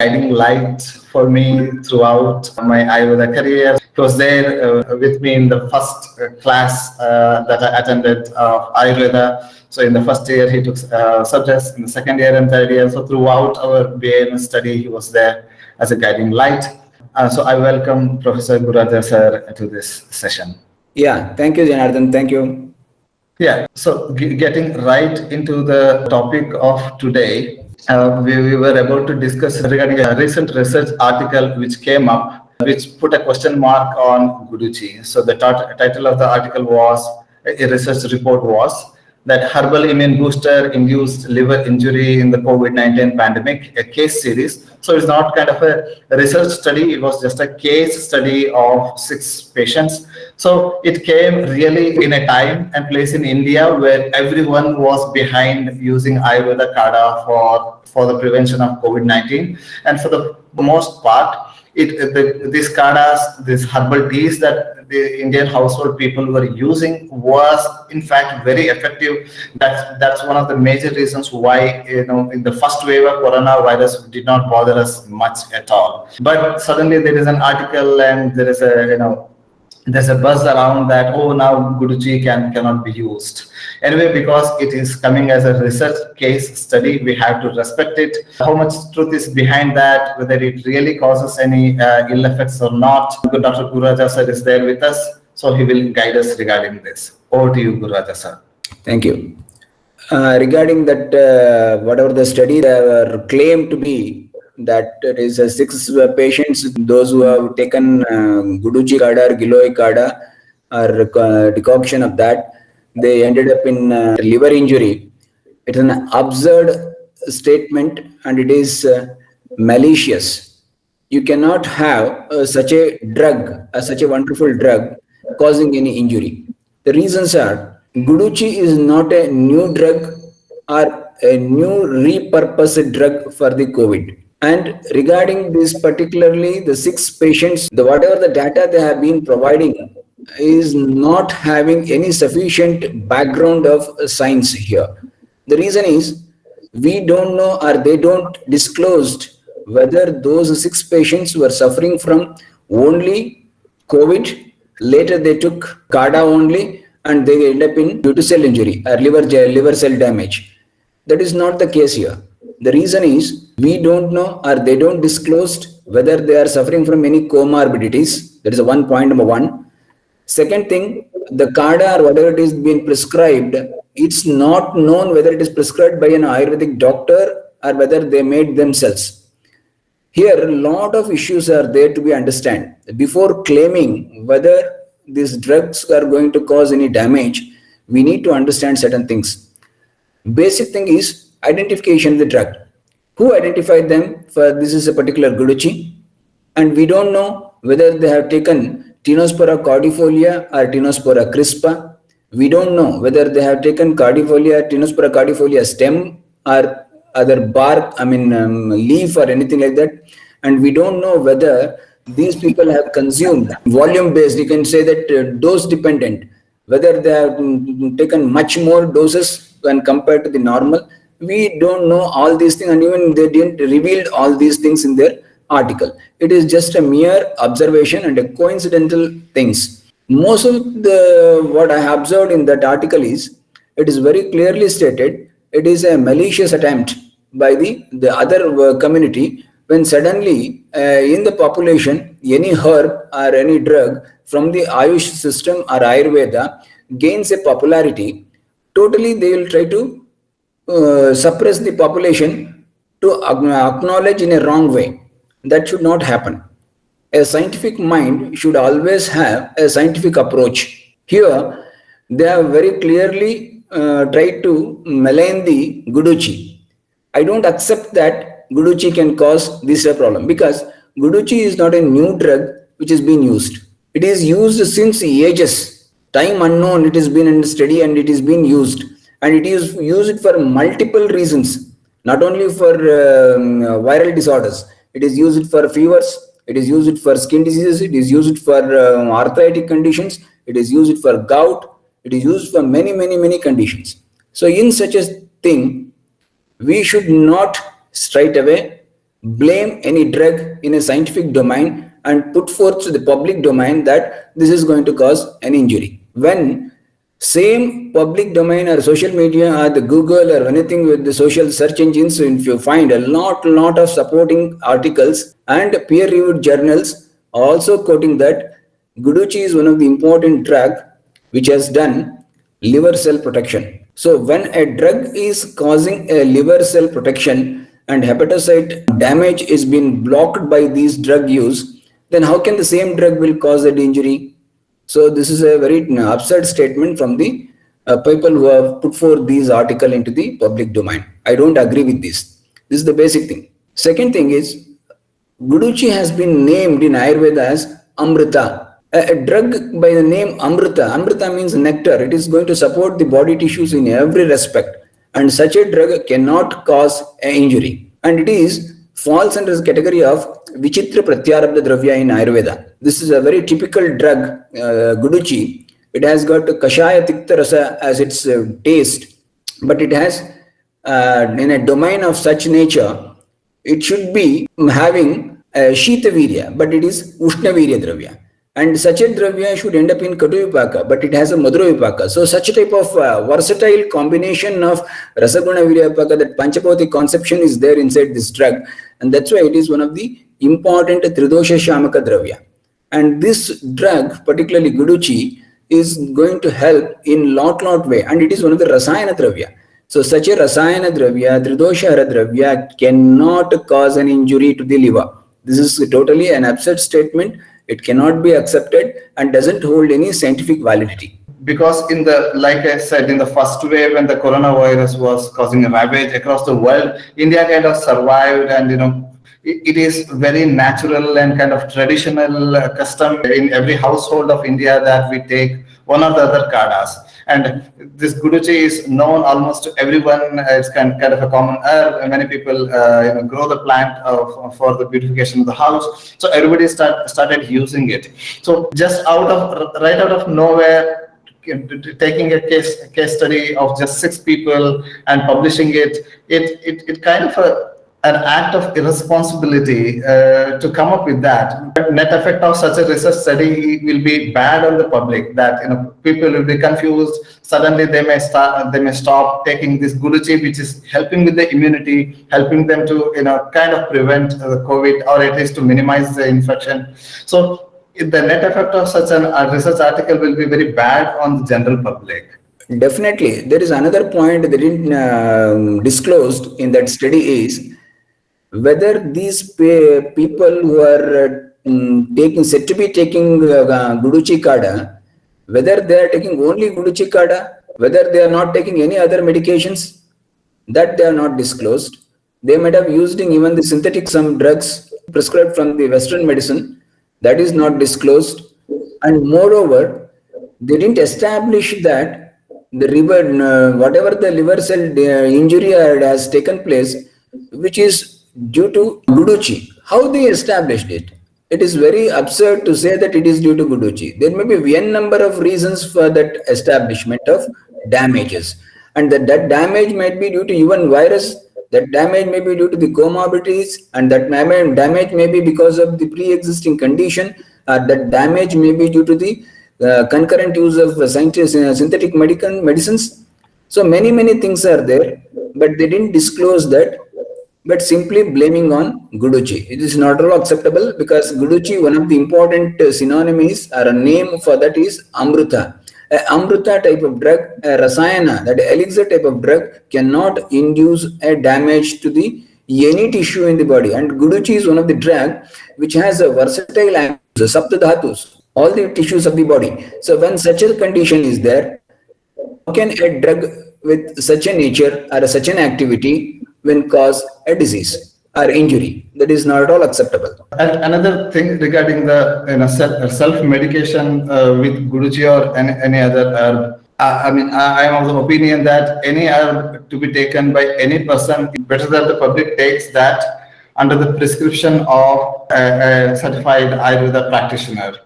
guiding light for me throughout my Ayurveda career. He was there with me in the first class that I attended of Ayurveda. So in the first year, he took subjects. In the second year and third year, so throughout our BAN study, he was there as a guiding light. So I welcome Professor Gururaja sir to this session. Yeah, thank you, Janardhan. Thank you. Yeah, so getting right into the topic of today, we were about to discuss regarding a recent research article which came up, which put a question mark on Guduchi. So the title of the article was, a research report was, that herbal immune booster induced liver injury in the COVID-19 pandemic, a case series. So it's not kind of a research study, it was just a case study of 6 patients. So it came really in a time and place in India where everyone was behind using Ayurveda Kada for the prevention of COVID-19. And for the most part, these kadas, these herbal teas that the Indian household people were using was in fact very effective. That's one of the major reasons why in the first wave of coronavirus did not bother us much at all. But suddenly there is an article and there is there's a buzz around that, oh, now Guduchi cannot be used. Anyway, because it is coming as a research case study, we have to respect it. How much truth is behind that, whether it really causes any ill effects or not. Dr. Gururaja sir is there with us, so he will guide us regarding this. Over to you, Gururaja sir. Thank you. Regarding that, whatever the study they were claimed to be, that there is 6 patients, those who have taken Guduchi Kada or Giloy Kada or decoction of that, they ended up in liver injury. It is an absurd statement and it is malicious. You cannot have such a drug, such a wonderful drug causing any injury. The reasons are, Guduchi is not a new drug or a new repurposed drug for the COVID. And regarding this particularly, the 6 patients, whatever the data they have been providing is not having any sufficient background of science here. The reason is, we don't know or they don't disclosed whether those 6 patients were suffering from only COVID, later they took Kada only, and they end up in due to cell injury or liver cell damage. That is not the case here. The reason is, we don't know or they don't disclosed whether they are suffering from any comorbidities. That is one point, number 1. Second thing, the Kada or whatever it is being prescribed, it's not known whether it is prescribed by an Ayurvedic doctor or whether they made themselves. Here, a lot of issues are there to be understood. Before claiming whether these drugs are going to cause any damage, we need to understand certain things. Basic thing is identification of the drug. Who identified them for this is a particular Guduchi? And we don't know whether they have taken Tinospora cordifolia or Tinospora crispa. We don't know whether they have taken Tinospora cordifolia stem or other bark, leaf or anything like that. And we don't know whether these people have consumed volume based, you can say that dose dependent, whether they have taken much more doses when compared to the normal. We don't know all these things, and even they didn't reveal all these things in their article. It is just a mere observation and a coincidental things. Most of what I have observed in that article is, it is very clearly stated, it is a malicious attempt by the other community, when suddenly in the population, any herb or any drug from the Ayush system or Ayurveda gains a popularity, totally they will try to suppress the population to acknowledge in a wrong way. That should not happen. A scientific mind should always have a scientific approach. Here, they have very clearly tried to malign the Guduchi. I don't accept that Guduchi can cause this problem, because Guduchi is not a new drug which is being used. It is used since ages. Time unknown, it has been in study and it is being used. And it is used for multiple reasons, not only for viral disorders. It is used for fevers, it is used for skin diseases, it is used for arthritic conditions, it is used for gout, it is used for many conditions. So in such a thing, we should not straight away blame any drug in a scientific domain and put forth to the public domain that this is going to cause an injury. When same public domain or social media or the Google or anything with the social search engines, so if you find a lot of supporting articles and peer-reviewed journals also quoting that Guduchi is one of the important drug which has done liver cell protection. So when a drug is causing a liver cell protection and hepatocyte damage is being blocked by these drug use, then how can the same drug will cause an injury? So this is a very absurd statement from the people who have put forth these article into the public domain. I don't agree with this. This is the basic thing. Second thing is, Guduchi has been named in Ayurveda as Amrita. A drug by the name Amrita. Amrita means nectar. It is going to support the body tissues in every respect. And such a drug cannot cause an injury. And it is falls under the category of Vichitra Pratyarabdha Dravya in Ayurveda. This is a very typical drug, Guduchi. It has got Kashaya Tikta Rasa as its taste, but it has in a domain of such nature, it should be having Shita Virya, but it is Ushna Virya Dravya. And such a dravya should end up in Katu Vipaka, but it has a Madhura Vipaka. So such a type of versatile combination of Rasaguna Virya Vipaka, that Panchapoti conception is there inside this drug. And that's why it is one of the important Tridosha Shamaka Dravya. And this drug, particularly Guduchi, is going to help in lot way. And it is one of the Rasayana Dravya. So such a Rasayana Dravya, Tridosha Hara Dravya cannot cause an injury to the liver. This is totally an absurd statement. It cannot be accepted and doesn't hold any scientific validity. Because like I said, in the first wave when the coronavirus was causing a ravage across the world, India kind of survived, and it is very natural and kind of traditional custom in every household of India that we take one or the other kadas. And this Guduchi is known almost to everyone. It's kind of a common herb. Many people grow the plant for the beautification of the house. So everybody started using it. So just right out of nowhere, taking a case study of just 6 people and publishing it kind of an act of irresponsibility to come up with that. The net effect of such a research study will be bad on the public, that people will be confused. Suddenly they may stop taking this Guduchi, which is helping with the immunity, helping them to kind of prevent the COVID, or at least to minimize the infection. So the net effect of such a research article will be very bad on the general public. Definitely. There is another point they didn't disclosed in that study is whether these people who are said to be taking Guduchi Kada, whether they are taking only Guduchi Kada, whether they are not taking any other medications, that they are not disclosed. They might have used even the synthetic some drugs prescribed from the Western medicine, that is not disclosed. And moreover, they didn't establish that the liver, whatever the liver cell injury has taken place, which is due to Guduchi. How they established it? It is very absurd to say that it is due to Guduchi. There may be n number of reasons for that establishment of damages, and that damage might be due to even virus. That damage may be due to the comorbidities, and that damage may be because of the pre-existing condition. That damage may be due to the concurrent use of synthetic medicines. So many things are there, but they didn't disclose that. But simply blaming on Guduchi, it is not at all acceptable, because Guduchi, one of the important synonyms or a name for that is Amrita. Amrita type of drug, Rasayana, that elixir type of drug, cannot induce a damage to the any tissue in the body. And Guduchi is one of the drug which has a versatile saptadhatus, all the tissues of the body. So when such a condition is there, how can a drug with such a nature or such an activity will cause a disease or injury? That is not at all acceptable. And another thing regarding the self-medication with Guduchi or any other herb, I am of the opinion that any herb to be taken by any person, better that the public takes that under the prescription of a certified Ayurveda practitioner.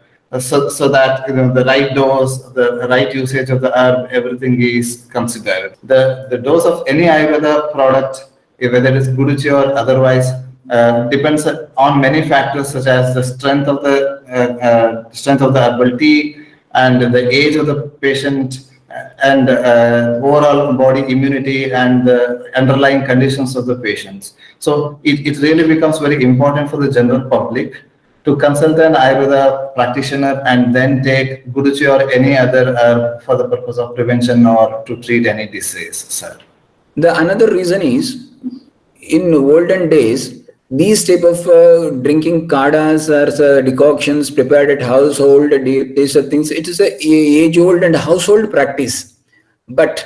So that the right dose, the right usage of the herb, everything is considered. The dose of any Ayurveda product, whether it's Guduchi or otherwise, depends on many factors such as the strength of the herbal tea and the age of the patient and overall body immunity and the underlying conditions of the patients. So it really becomes very important for the general public to consult an Ayurveda practitioner and then take Guduchi or any other herb for the purpose of prevention or to treat any disease, sir. The another reason is, in olden days, these type of drinking kadas or decoctions prepared at household, these are things, it is a age old and household practice. But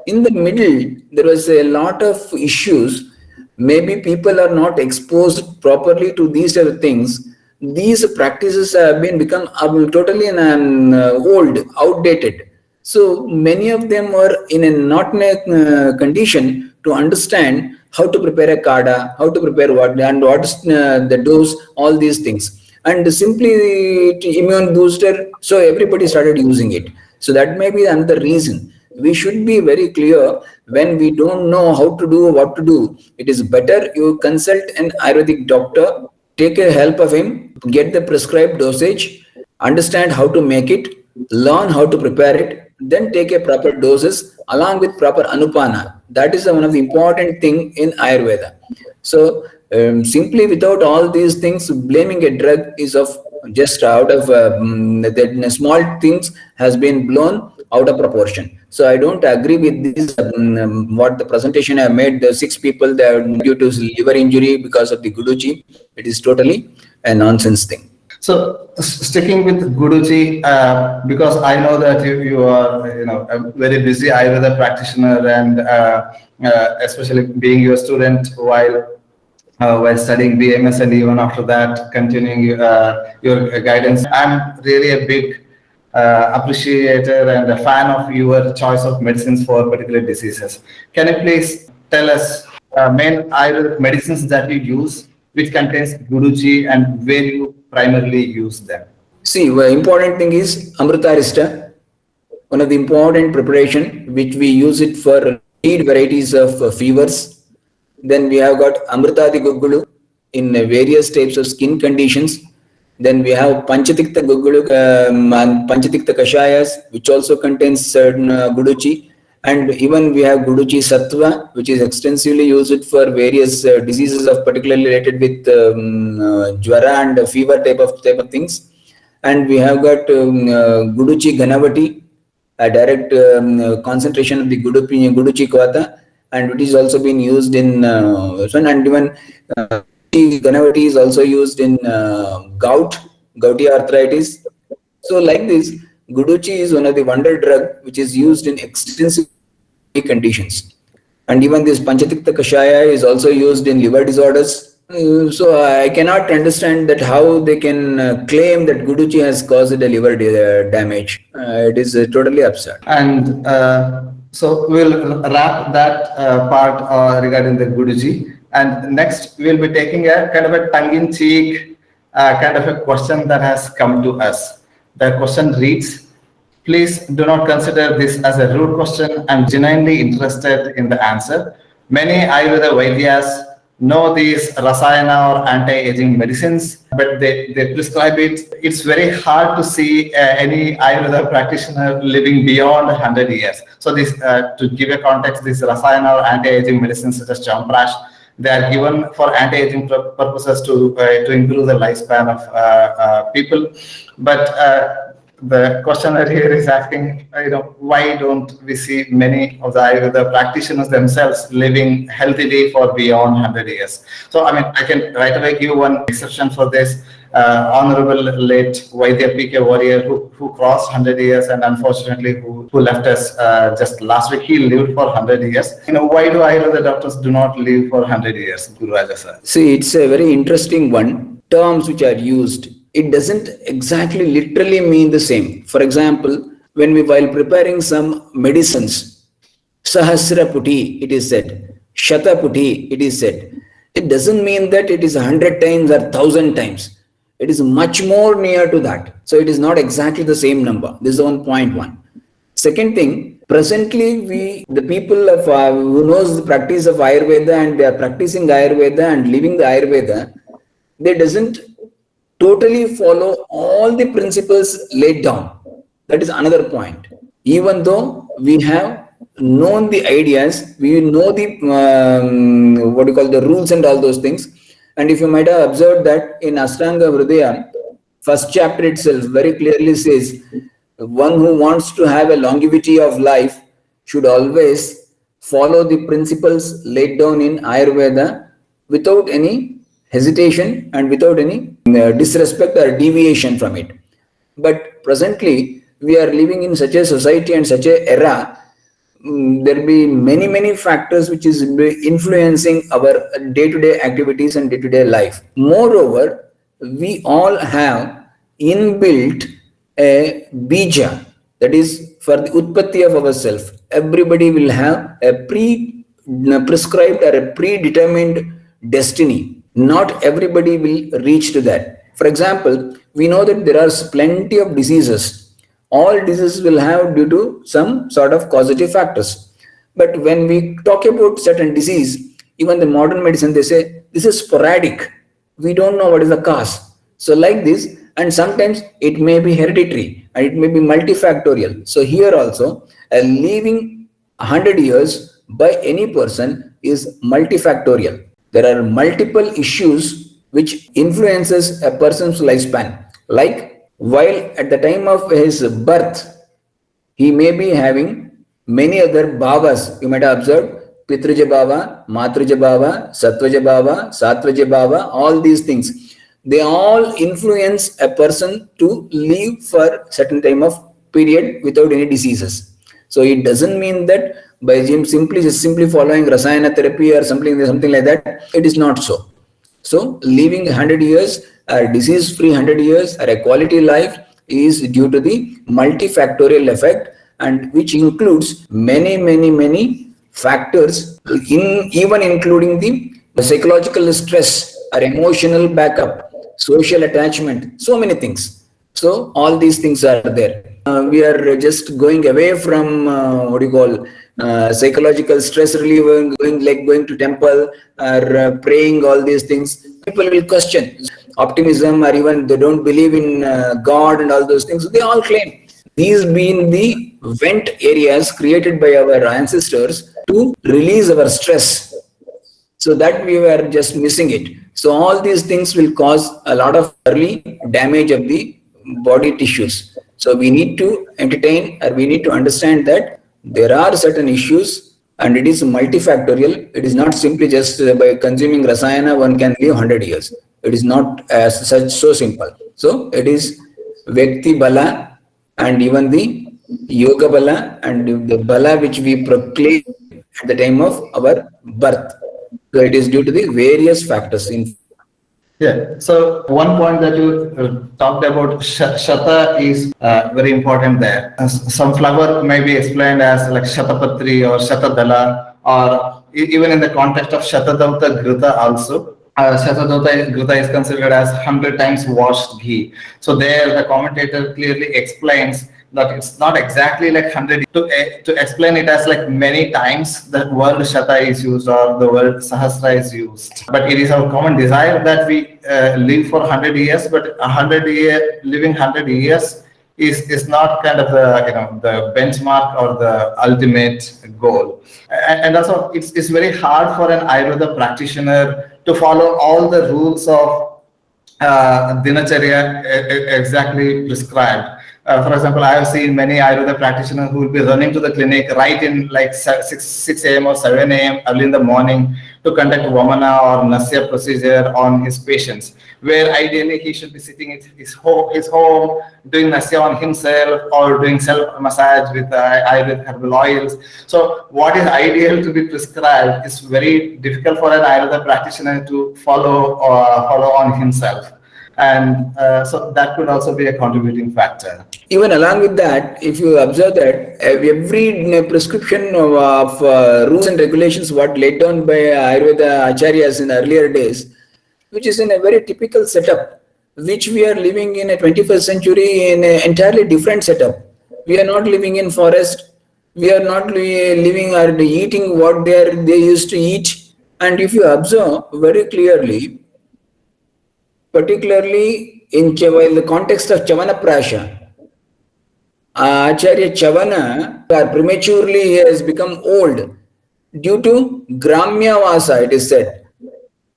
in the middle, there was a lot of issues. Maybe people are not exposed properly to these type of things. These practices have become totally old, outdated. So many of them were in a not in a condition to understand how to prepare a kada, how to prepare what and what's the dose, all these things. And simply immune booster, so everybody started using it. So that may be another reason. We should be very clear when we don't know how to do what to do. It is better you consult an Ayurvedic doctor, take a help of him, get the prescribed dosage, understand how to make it, learn how to prepare it, then take a proper doses along with proper anupana. That is one of the important thing in Ayurveda. So simply without all these things, blaming a drug is of just out of the small things has been blown out of proportion. So I don't agree with this. What the presentation I made, the 6 people that are due to liver injury because of the Guduchi, it is totally a nonsense thing. So sticking with Guruji, because I know that you are a very busy Ayurveda practitioner and especially being your student while studying BMS and even after that continuing your guidance. I'm really a big appreciator and a fan of your choice of medicines for particular diseases. Can you please tell us main Ayurvedic medicines that you use which contains Guruji and where you primarily use them? See, the important thing is Amritarishta, one of the important preparation which we use it for lead varieties of fevers. Then we have got Amritadi Guggulu in various types of skin conditions. Then we have Panchatikta Guggulu and Panchatikta Kashayas, which also contains certain Guduchi. And even we have Guduchi Sattva, which is extensively used for various diseases of particularly related with Jwara and fever type of things. And we have got Guduchi Ganavati, a direct concentration of the Guduchi Kvata, and it is also been used in and even Ganavati is also used in gouty arthritis. So like this, Guduchi is one of the wonder drug which is used in extensive conditions. And even this Panchatikta Kashaya is also used in liver disorders. So I cannot understand that how they can claim that Guduchi has caused a liver damage. It is totally absurd. And so we'll wrap that part regarding the Guduji. And next we'll be taking a kind of a tongue-in-cheek kind of a question that has come to us. The question reads, please do not consider this as a rude question. I'm genuinely interested in the answer. Many Ayurveda Vaidyas know these Rasayana or anti-aging medicines, but they prescribe it. It's very hard to see any Ayurveda practitioner living beyond 100 years. So this, to give a context, these Rasayana or anti-aging medicines such as Chyawanprash, they are given for anti-aging purposes to improve the lifespan of people. But the questioner here is asking, why don't we see many of the Ayurveda practitioners themselves living healthily for beyond 100 years? So, I can right away give one exception for this. Honorable late Vaidya P.K. Warrior, who crossed 100 years and unfortunately who left us just last week. He lived for 100 years. Why do Ayurveda doctors do not live for 100 years, Guru Raja sir? See, it's a very interesting one. Terms which are used, it doesn't exactly literally mean the same. For example, while preparing some medicines, Sahasra Puti, it is said, Shata Puti, it is said. It doesn't mean that it is 100 times or 1,000 times. It is much more near to that. So it is not exactly the same number. This is 1.1. Second thing, presently the people of who knows the practice of Ayurveda and they are practicing Ayurveda and living the Ayurveda, they doesn't totally follow all the principles laid down. That is another point. Even though we have known the ideas, we know the what you call the rules and all those things. And if you might have observed that in Ashtanga Hridaya, first chapter itself very clearly says, one who wants to have a longevity of life should always follow the principles laid down in Ayurveda without any hesitation and without any disrespect or deviation from it. But presently, we are living in such a society and such a era. There will be many factors which is influencing our day-to-day activities and day-to-day life. Moreover, we all have inbuilt a bija, that is for the utpatti of ourself. Everybody will have a prescribed or a predetermined destiny. Not everybody will reach to that. For example, we know that there are plenty of diseases. All diseases will have due to some sort of causative factors. But when we talk about certain disease, even the modern medicine, they say this is sporadic. We don't know what is the cause. So like this, and sometimes it may be hereditary and it may be multifactorial. So here also, living 100 years by any person is multifactorial. There are multiple issues which influences a person's lifespan. Like while at the time of his birth, he may be having many other bhavas. You might have observed Pitraja Bhava, Matraja Bhava, Sattvaja Bhava, Sattvaja Bhava, all these things. They all influence a person to live for certain time of period without any diseases. So it doesn't mean that by simply following Rasayana therapy or something like that, it is not so. So living 100 years or disease-free 100 years or a quality life is due to the multifactorial effect, and which includes many factors, even including the psychological stress or emotional backup, social attachment, so many things. So all these things are there. We are just going away from psychological stress reliever, going to temple or praying, all these things. People will question optimism, or even they don't believe in God and all those things. They all claim these being the vent areas created by our ancestors to release our stress. So that we were just missing it. So all these things will cause a lot of early damage of the body tissues. So we need to entertain, or we need to understand that there are certain issues and it is multifactorial. It is not simply just by consuming Rasayana one can live 100 years. It is not as such so simple. So it is Vyakti Bala and even the Yoga Bala and the Bala which we proclaim at the time of our birth. So it is due to the various factors. Yeah. So one point that you talked about, Shata, is very important there. Some flower may be explained as like Shatapatri or Shatadala, or even in the context of Shatadauta Ghrita also. Shatadauta Ghrita is considered as 100 times washed ghee. So there the commentator clearly explains that it's not exactly like 100. To explain it as like many times the word Shata is used or the word Sahasra is used. But it is our common desire that we live for 100 years, but living 100 years is not kind of the benchmark or the ultimate goal. And also it's very hard for an Ayurveda practitioner to follow all the rules of Dinacharya exactly prescribed. For example, I have seen many Ayurveda practitioners who will be running to the clinic right in like 6 a.m. or 7 a.m. early in the morning to conduct Vamana or Nasya procedure on his patients, where ideally he should be sitting at his home doing Nasya on himself or doing self-massage with Ayurvedic herbal oils. So what is ideal to be prescribed is very difficult for an Ayurveda practitioner to follow on himself. And so that could also be a contributing factor. Even along with that, if you observe that every prescription of rules and regulations what laid down by Ayurveda acharyas in earlier days, which is in a very typical setup, which we are living in a 21st century in an entirely different setup. We are not living in forest. We are not living or eating what they used to eat. And if you observe very clearly, particularly in the context of Chavana Prasha, Acharya Chavana prematurely has become old due to Gramya Vasa, it is said.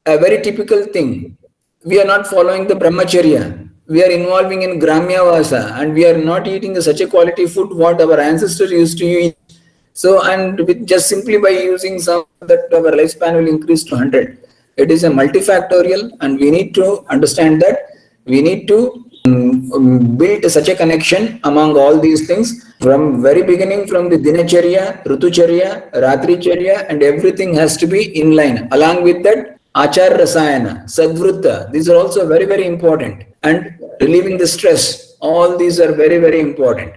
A very typical thing. We are not following the brahmacharya. We are involving in Gramya Vasa and we are not eating such a quality food what our ancestors used to eat. So, and with just simply by using some that our lifespan will increase to 100. It is a multifactorial and we need to understand that we need to build such a connection among all these things from very beginning, from the Dinacharya, Rutucharya, Ratricharya, and everything has to be in line. Along with that, Achar Rasayana, Sadvrutta, these are also very, very important. And relieving the stress, all these are very, very important.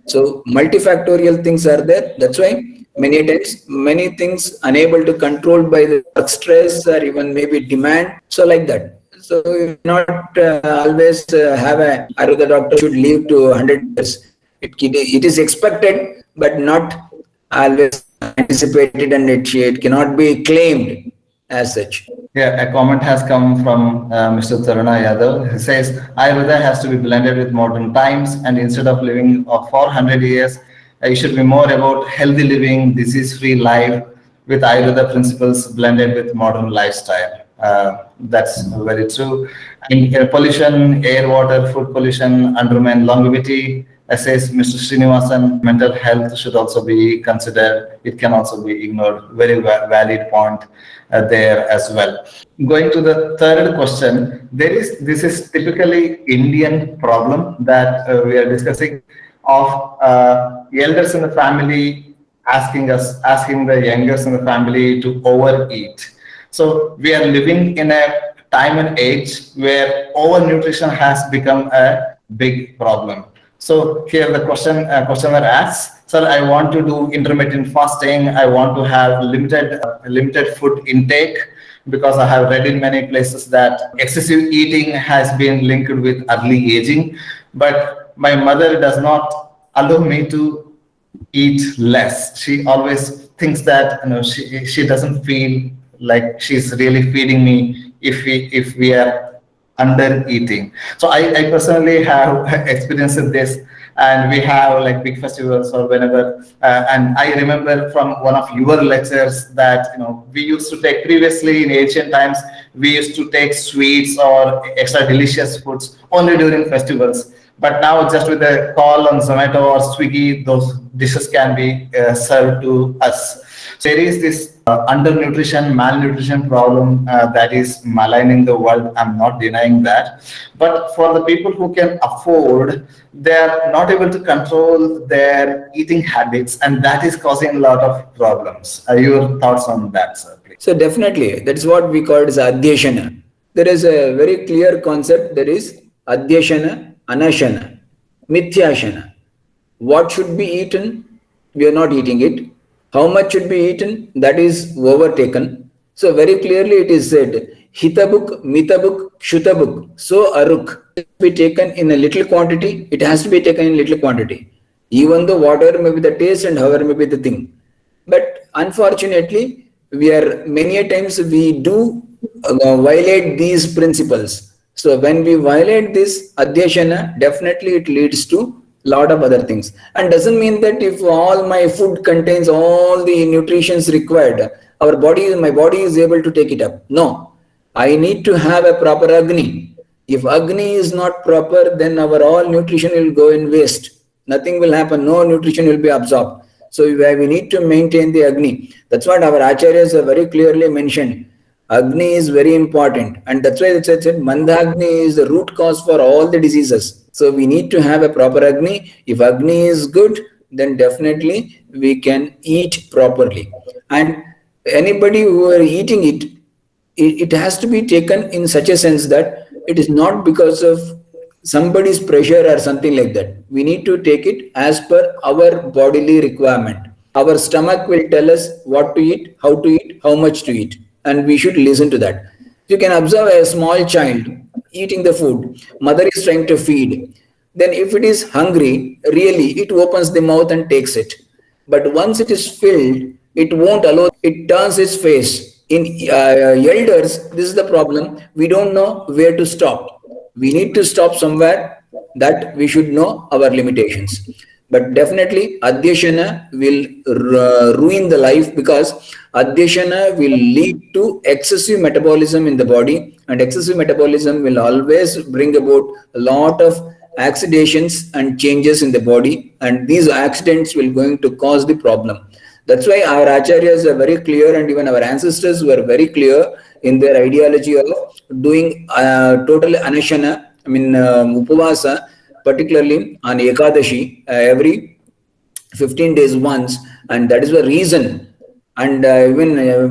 So multifactorial things are there. That's why many times, many things unable to control by the work stress or even maybe demand. So like that. So you not always have a, or the doctor should live to 100 years. It is expected, but not always anticipated, and it cannot be claimed as such. Yeah, a comment has come from Mr. Taruna Yadav. He says, Ayurveda has to be blended with modern times, and instead of living for 100 years, it should be more about healthy living, disease-free life with Ayurveda principles blended with modern lifestyle. That's very true. In pollution, air, water, food pollution, undermine longevity. Says Mr. Srinivasan, mental health should also be considered. It can also be ignored. Very valid point there as well. Going to the third question, this is typically Indian problem that we are discussing of elders in the family asking the youngers in the family to overeat. So we are living in a time and age where overnutrition has become a big problem. So here the questioner asks, sir, I want to do intermittent fasting. I want to have limited food intake because I have read in many places that excessive eating has been linked with early aging. But my mother does not allow me to eat less. She always thinks that she doesn't feel like she's really feeding me if we are under eating. So I personally have experienced this, and we have like big festivals or whenever. And I remember from one of your lectures that we used to take previously in ancient times. We used to take sweets or extra delicious foods only during festivals. But now, just with a call on Zomato or Swiggy, those dishes can be served to us. So there is this undernutrition, malnutrition problem that is maligning the world. I'm not denying that. But for the people who can afford, they are not able to control their eating habits, and that is causing a lot of problems. Your thoughts on that, sir, please? So definitely, that's what we call as Adhyashana. There is a very clear concept. There is Adhyashana, Anashana, Mithyashana. What should be eaten? We are not eating it. How much should be eaten? That is overtaken. So very clearly it is said, Hitabuk, Mitabuk, Kshutabuk. So Aruk be taken in a little quantity. It has to be taken in little quantity. Even though whatever may be the taste and however may be the thing. But unfortunately, many a times we do violate these principles. So when we violate this Adhyashana, definitely it leads to lot of other things, and doesn't mean that if all my food contains all the nutrients required, my body is able to take it up. No, I need to have a proper Agni. If Agni is not proper, then our all nutrition will go in waste. Nothing will happen. No nutrition will be absorbed. So we need to maintain the Agni. That's what our Acharyas have very clearly mentioned. Agni is very important, and that's why it said Mandagni is the root cause for all the diseases. So we need to have a proper Agni. If Agni is good, then definitely we can eat properly. And anybody who are eating it has to be taken in such a sense that it is not because of somebody's pressure or something like that. We need to take it as per our bodily requirement. Our stomach will tell us what to eat, how much to eat, and we should listen to that. You can observe a small child eating the food. Mother is trying to feed. Then if it is hungry, really, it opens the mouth and takes it. but once it is filled, it won't allow, it turns its face. In elders, this is the problem. We don't know where to stop. We need to stop somewhere, that we should know our limitations. But definitely, Adhyashana will ruin the life, because Adhyashana will lead to excessive metabolism in the body, and excessive metabolism will always bring about a lot of accidents and changes in the body, and these accidents will going to cause the problem. That's why our acharyas are very clear, and even our ancestors were very clear in their ideology of doing total anashana, upavasa, particularly on Ekadashi, every 15 days once, and that is the reason. And even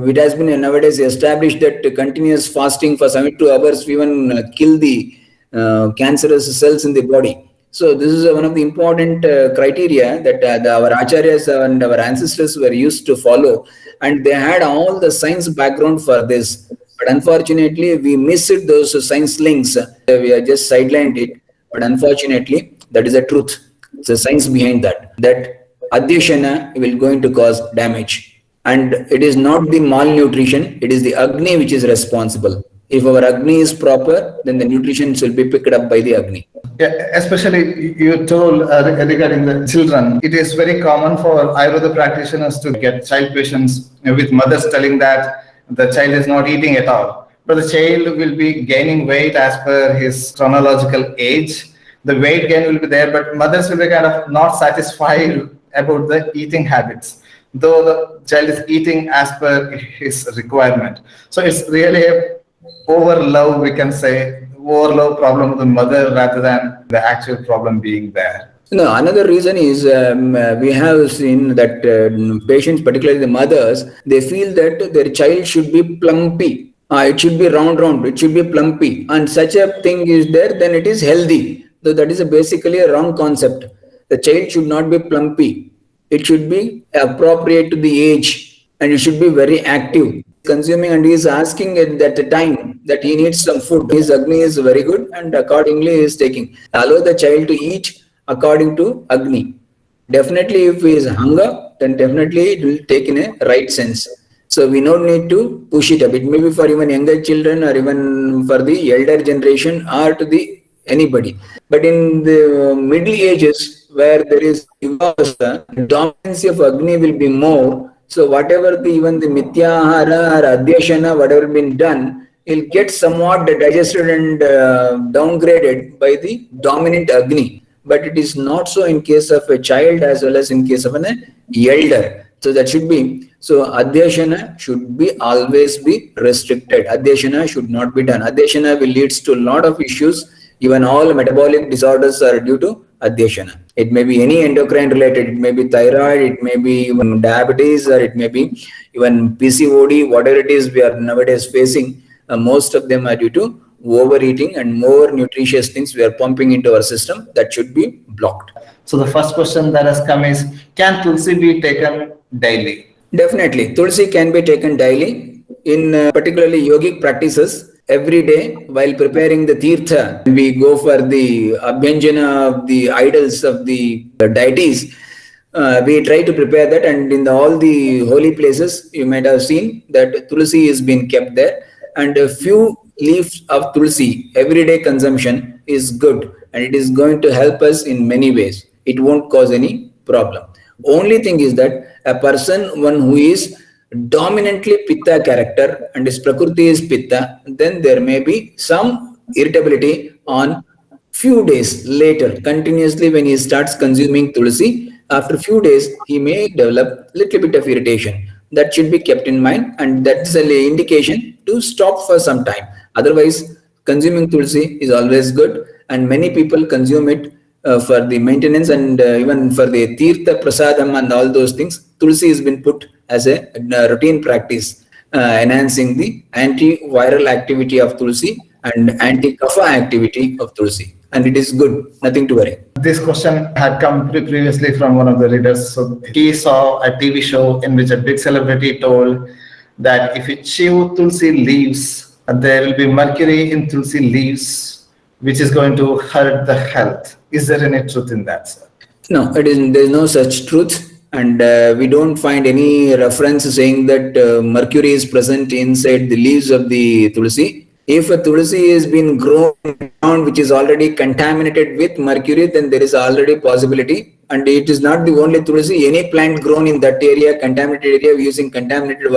it has been nowadays established that continuous fasting for 72 hours even kill the cancerous cells in the body. So this is one of the important criteria that our acharyas and our ancestors were used to follow, and they had all the science background for this. But unfortunately, we missed those science links. We are just sidelined it. But unfortunately, that is the truth. It's the science behind that. That Adhyashana will going to cause damage. And it is not the malnutrition, it is the Agni which is responsible. If our Agni is proper, then the nutrition will be picked up by the Agni. Yeah, especially you told regarding the children, it is very common for Ayurveda practitioners to get child patients with mothers telling that the child is not eating at all. But the child will be gaining weight as per his chronological age. The weight gain will be there, but mothers will be kind of not satisfied about the eating habits, though the child is eating as per his requirement. So it's really a overlove, we can say, overlove problem of the mother rather than the actual problem being there. No, another reason is we have seen that patients, particularly the mothers, they feel that their child should be plumpy. It should be round, it should be plumpy, and such a thing is there, then it is healthy. So that is basically a wrong concept. The child should not be plumpy. It should be appropriate to the age, and it should be very active, consuming, and he is asking at that time that he needs some food. His Agni is very good, and accordingly he is taking. Allow the child to eat according to Agni. Definitely, if he is hunger, then definitely it will take in a right sense. So we don't need to push it a bit. Maybe for even younger children, or even for the elder generation, or to the anybody. But in the middle ages, where there is the dominance of Agni will be more. So whatever even the Mithyahara or Adhyashana, whatever been done, will get somewhat digested and downgraded by the dominant Agni. But it is not so in case of a child as well as in case of an elder. So that should be, so Adhyashana should be always be restricted. Adhyashana should not be done. Adhyashana will leads to a lot of issues. Even all metabolic disorders are due to Adhyashana. It may be any endocrine related, it may be thyroid, it may be even diabetes, or it may be even PCOD, whatever it is we are nowadays facing. Most of them are due to overeating, and more nutritious things we are pumping into our system that should be blocked. So the first question that has come is, can Tulsi be taken daily? Definitely. Tulsi can be taken daily in particularly yogic practices. Every day while preparing the tirtha, we go for the abhyanjana of the idols of the deities. We try to prepare that, and in all the holy places, you might have seen that Tulsi is being kept there, and a few leaves of Tulsi everyday consumption is good, and it is going to help us in many ways. It won't cause any problem. Only thing is that a person, one who is dominantly Pitta character and his Prakriti is Pitta, then there may be some irritability on few days later. Continuously when he starts consuming Tulsi, after few days he may develop little bit of irritation. That should be kept in mind, and that's an indication to stop for some time. Otherwise, consuming Tulsi is always good, and many people consume it for the maintenance, and even for the Tirtha Prasadam and all those things. Tulsi has been put as a routine practice, enhancing the antiviral activity of Tulsi and anti-kapha activity of Tulsi. And it is good, nothing to worry. This question had come previously from one of the readers. So he saw a TV show in which a big celebrity told that if you chew Tulsi leaves, there will be mercury in Tulsi leaves, which is going to hurt the health. Is there any truth in that, sir? No, there is no such truth. And we don't find any reference saying that mercury is present inside the leaves of the tulsi. If a tulsi has been grown ground which is already contaminated with mercury, then there is already possibility. And it is not the only tulsi, any plant grown in that area, contaminated area, using contaminated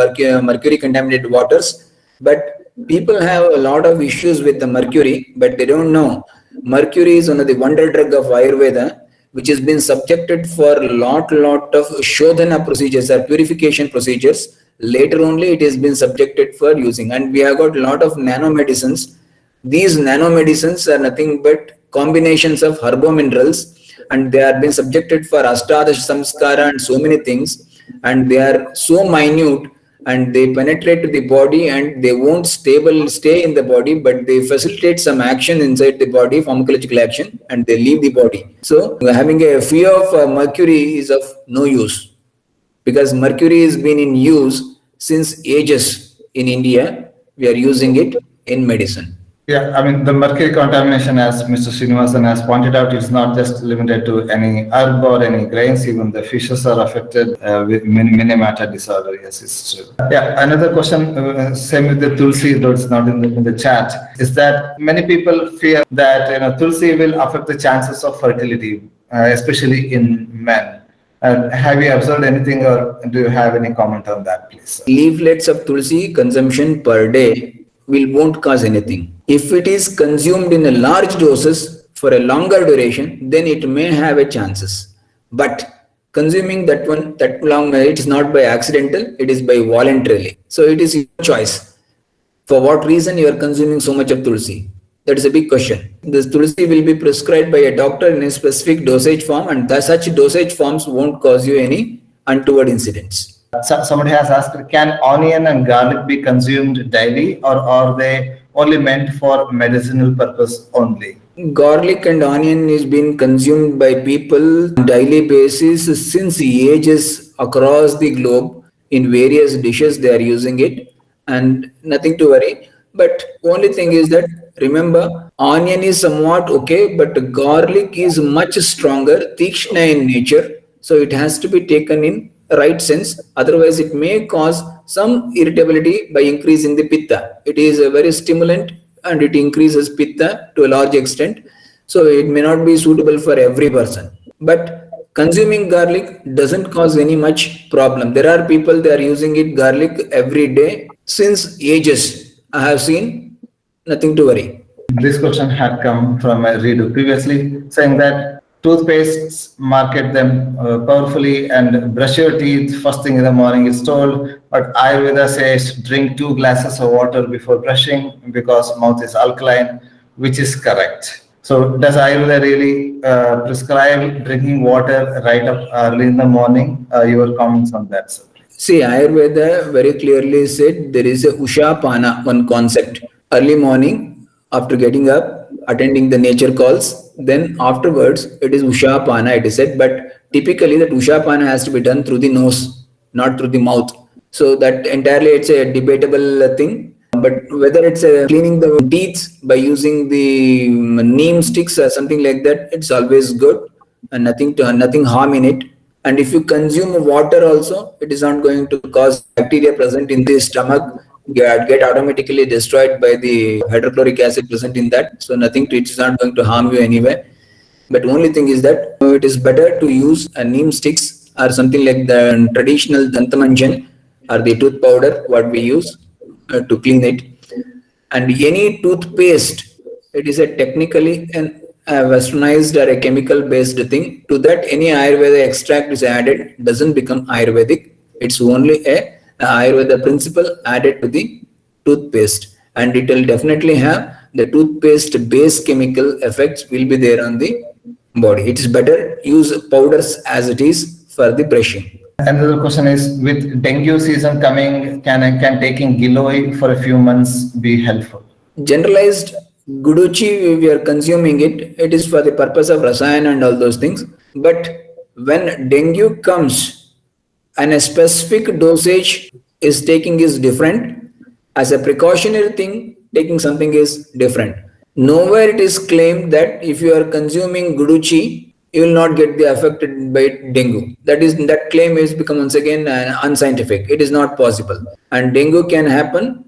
mercury contaminated waters. But people have a lot of issues with the mercury, but they don't know. Mercury is one of the wonder drug of Ayurveda, which has been subjected for lot of shodhana procedures or purification procedures. Later only it has been subjected for using, and we have got a lot of nanomedicines. These nanomedicines are nothing but combinations of herbominerals, and they are been subjected for Ashtadash Samskara and so many things, and they are so minute and they penetrate to the body and they won't stay in the body, but they facilitate some action inside the body, pharmacological action, and they leave the body. So having a fear of mercury is of no use, because mercury has been in use since ages in India. We are using it in medicine. Yeah, I mean, the mercury contamination, as Mr. Srinivasan has pointed out, is not just limited to any herb or any grains. Even the fishes are affected with many matter disorder. Yes, it's true. Yeah, another question, same with the tulsi, though it's not in the chat, is that many people fear that tulsi will affect the chances of fertility, especially in men. Have you observed anything, or do you have any comment on that, please? Leaflets of tulsi consumption per day won't cause anything. If it is consumed in a large doses for a longer duration, then it may have a chances. But consuming that long, it is not by accidental, it is by voluntarily. So it is your choice. For what reason you are consuming so much of tulsi? That is a big question. This tulsi will be prescribed by a doctor in a specific dosage form, and such dosage forms won't cause you any untoward incidents. Somebody has asked, can onion and garlic be consumed daily, or are they only meant for medicinal purpose only? Garlic and onion is being consumed by people on daily basis since ages across the globe. In various dishes they are using it, and nothing to worry. But only thing is that, remember, onion is somewhat okay, but garlic is much stronger, tikshna in nature, so it has to be taken in right sense. Otherwise it may cause some irritability by increasing the pitta. It is a very stimulant and it increases pitta to a large extent, so it may not be suitable for every person. But consuming garlic doesn't cause any much problem. There are people, they are using it garlic every day since ages. I have seen, nothing to worry. This question had come from a reader previously, saying that toothpastes market them powerfully, and brush your teeth first thing in the morning is told, but Ayurveda says drink 2 glasses of water before brushing because mouth is alkaline, which is correct. So does Ayurveda really prescribe drinking water right up early in the morning? Your comments on that, sir? See, Ayurveda very clearly said there is a Ushapana, one concept. Early morning, after getting up, attending the nature calls, then afterwards it is Ushapana, it is said, but typically that Ushapana has to be done through the nose, not through the mouth. So that entirely it's a debatable thing. But whether it's cleaning the teeth by using the neem sticks or something like that, it's always good and nothing harm in it. And if you consume water also, it is not going to cause bacteria present in the stomach get automatically destroyed by the hydrochloric acid present in that. So it's not going to harm you anyway. But only thing is that it is better to use a neem sticks or something like the traditional dantamanjan or the tooth powder what we use to clean it. And any toothpaste, it is a technically a westernized or a chemical based thing. To that, any Ayurveda extract is added, doesn't become Ayurvedic. It's only a Ayurveda principle added to the toothpaste, and it will definitely have the toothpaste base chemical effects will be there on the body. It is better use powders as it is for the brushing. Another question is, with dengue season coming, can taking Giloy for a few months be helpful? Generalized Guduchi, we are consuming it. It is for the purpose of rasayan and all those things. But when dengue comes, and a specific dosage is taking is different. As a precautionary thing, taking something is different. Nowhere it is claimed that if you are consuming Guduchi, you will not get the affected by dengue. That claim is become once again unscientific. It is not possible. And dengue can happen.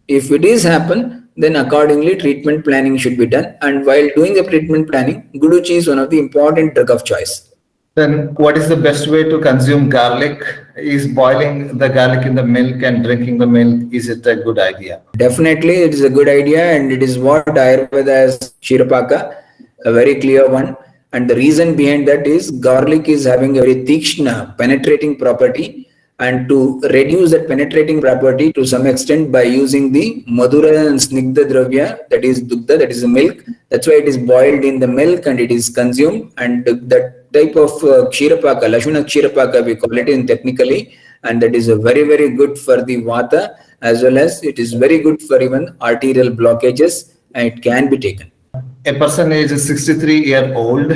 If it is happen, then accordingly treatment planning should be done. And while doing the treatment planning, Guduchi is one of the important drug of choice. Then what is the best way to consume garlic? Is boiling the garlic in the milk and drinking the milk, is it a good idea? Definitely, it is a good idea, and it is what Ayurveda has Shirapaka, a very clear one. And the reason behind that is garlic is having a very tikshna, penetrating property, and to reduce that penetrating property to some extent by using the madhura and snigdha dravya, that is dugdha, that is the milk. That's why it is boiled in the milk and it is consumed. And that type of kshirapaka, Lashuna kshirapaka, we call it in technically, and that is a very, very good for the vata, as well as it is very good for even arterial blockages, and it can be taken. A person is 63-year-old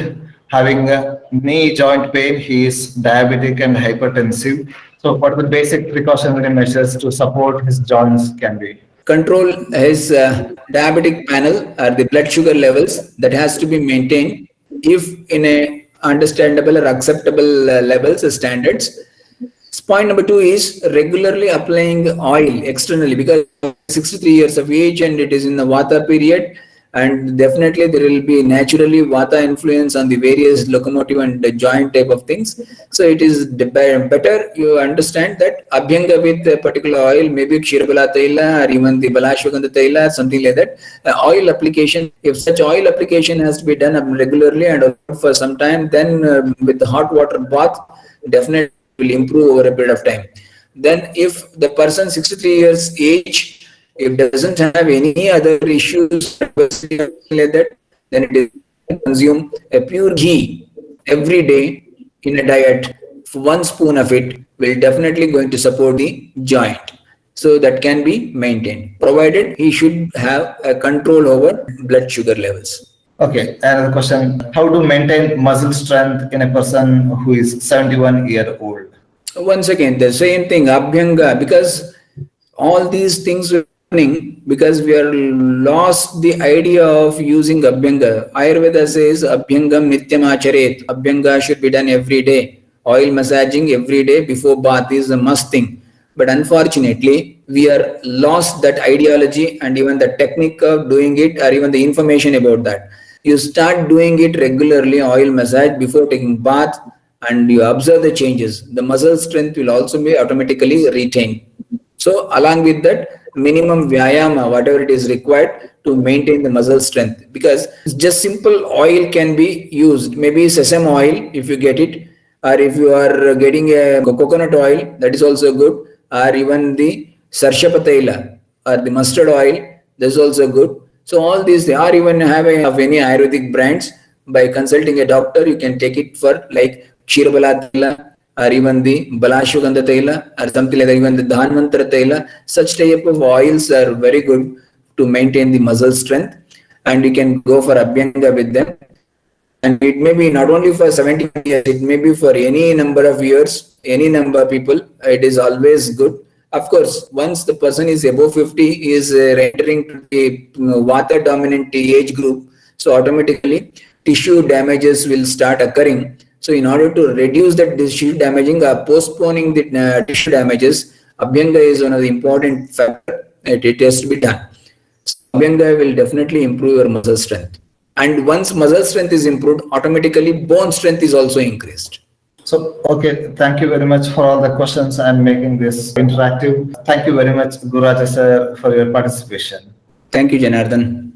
having a knee joint pain. He is diabetic and hypertensive. So what are the basic precautionary measures to support his joints can be? Control his diabetic panel or the blood sugar levels, that has to be maintained if in a understandable or acceptable levels or standards. Point number 2 is regularly applying oil externally, because 63 years of age and it is in the vata period, and definitely there will be naturally vata influence on the various locomotive and the joint type of things. So it is better you understand that Abhyanga with a particular oil, maybe Kshirabala Taila or even the Balashwagandha Taila, something like that. Oil application, if such oil application has to be done regularly and for some time, then with the hot water bath, definitely will improve over a period of time. Then if the person 63 years age, if doesn't have any other issues like that, then it is consume a pure ghee every day in a diet. 1 spoon of it will definitely going to support the joint. So that can be maintained, provided he should have a control over blood sugar levels. Okay, another question. How to maintain muscle strength in a person who is 71-year-old? Once again, the same thing, Abhyanga, because all these things were happening because we are lost the idea of using Abhyanga. Ayurveda says Abhyangam nityam acharet. Abhyanga should be done every day. Oil massaging every day before bath is a must thing. But unfortunately, we are lost that ideology and even the technique of doing it, or even the information about that. You start doing it regularly, oil massage before taking bath, and you observe the changes. The muscle strength will also be automatically retained. So along with that, minimum vyayama, whatever it is required to maintain the muscle strength, because just simple oil can be used. Maybe sesame oil if you get it, or if you are getting a coconut oil, that is also good, or even the sarshapa taila or the mustard oil, that is also good. So all these, they are even having of any Ayurvedic brands. By consulting a doctor, you can take it for like Kshirabala taila, or even the Balashwagandha Taila, or something like that, even the Dhanvantara Taila. Such type of oils are very good to maintain the muscle strength, and you can go for Abhyanga with them. And it may be not only for 70 years, it may be for any number of years, any number of people. It is always good. Of course, once the person is above 50, he is entering to the Vata dominant age group. So automatically tissue damages will start occurring. So in order to reduce that tissue damaging or postponing the tissue damages, Abhyanga is one of the important factors. It has to be done. So Abhyanga will definitely improve your muscle strength. And once muscle strength is improved, automatically bone strength is also increased. So, okay, thank you very much for all the questions and making this interactive. Thank you very much, Gururaja sir, for your participation. Thank you, Janardhan.